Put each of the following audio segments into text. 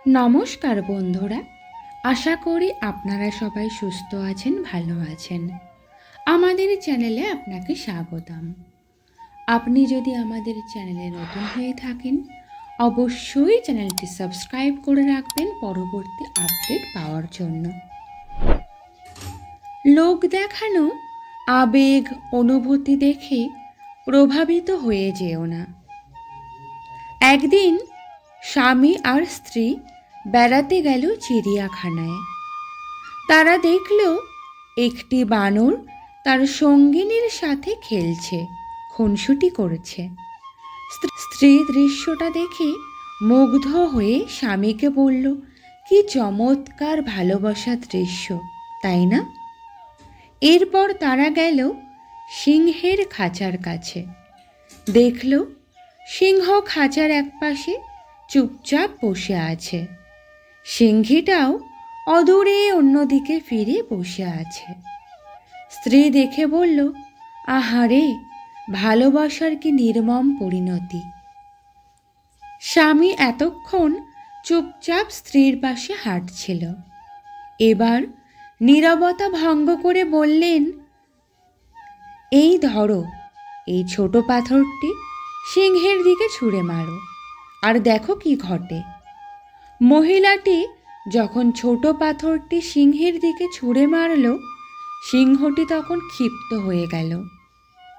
নমস্কার বন্ধুরা, আশা করি আপনারা সবাই সুস্থ আছেন, ভালো আছেন। আমাদের চ্যানেলে আপনাকে স্বাগতম। আপনি যদি আমাদের চ্যানেলে নতুন হয়ে থাকেন, অবশ্যই চ্যানেলটি সাবস্ক্রাইব করে রাখবেন পরবর্তী আপডেট পাওয়ার জন্য। লোক দেখানো আবেগ অনুভূতি দেখে প্রভাবিত হয়ে যেও না। একদিন স্বামী আর স্ত্রী বেড়াতে গেল চিড়িয়াখানায়। তারা দেখল একটি বানর তার সঙ্গিনীর সাথে খেলছে, খুনসুটি করছে। স্ত্রী দৃশ্যটা দেখে মুগ্ধ হয়ে স্বামীকে বলল, কি চমৎকার ভালোবাসার দৃশ্য, তাই না? এরপর তারা গেল সিংহের খাঁচার কাছে। দেখল সিংহ খাঁচার একপাশে চুপচাপ বসে আছে। সিংহীটাও অদূরে অন্যদিকে ফিরে বসে আছে। স্ত্রী দেখে বলল, আহারে, ভালোবাসার কি নির্মম পরিণতি। স্বামী এতক্ষণ চুপচাপ স্ত্রীর পাশে হাঁটছিল। এবার নীরবতা ভঙ্গ করে বললেন, এই ধরো, এই ছোট পাথরটি সিংহের দিকে ছুঁড়ে মারো, আর দেখো কি ঘটে। মহিলাটি যখন ছোট পাথরটি সিংহের দিকে ছুঁড়ে মারল, সিংহটি তখন ক্ষিপ্ত হয়ে গেল।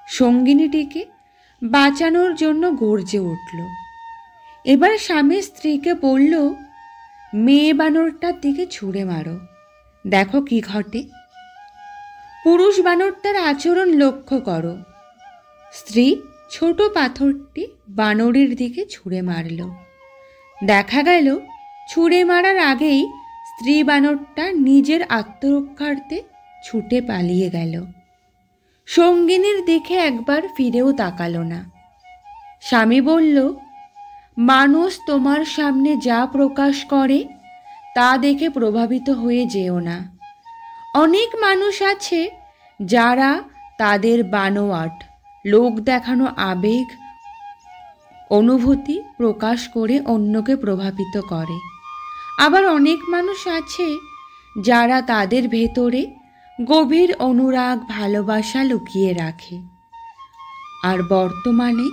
সঙ্গিনীটিকে বাঁচানোর জন্য গর্জে উঠল। এবার স্বামী স্ত্রীকে বলল, মেয়ে বানরটার দিকে ছুঁড়ে মারো, দেখো কি ঘটে। পুরুষ বানরটার আচরণ লক্ষ্য করো। স্ত্রী ছোট পাথরটি বানরের দিকে ছুঁড়ে মারল। দেখা গেল ছুঁড়ে মারার আগেই স্ত্রী বানরটা নিজের আত্মরক্ষার্থে ছুটে পালিয়ে গেল। সঙ্গিনীর দিকে একবার ফিরেও তাকালো না। স্বামী বলল, মানুষ তোমার সামনে যা প্রকাশ করে তা দেখে প্রভাবিত হয়ে যেও না। অনেক মানুষ আছে যারা তাদের বানোয়াট লোক দেখানো আবেগ অনুভূতি প্রকাশ করে অন্যকে প্রভাবিত করে। আবার অনেক মানুষ আছে যারা তাদের ভেতরে গভীর অনুরাগ ভালোবাসা লুকিয়ে রাখে। আর বর্তমানে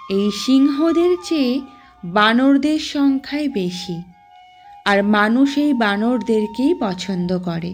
এই সিংহদের চেয়ে বানরদের সংখ্যাই বেশি, আর মানুষ এই বানরদেরকেই পছন্দ করে।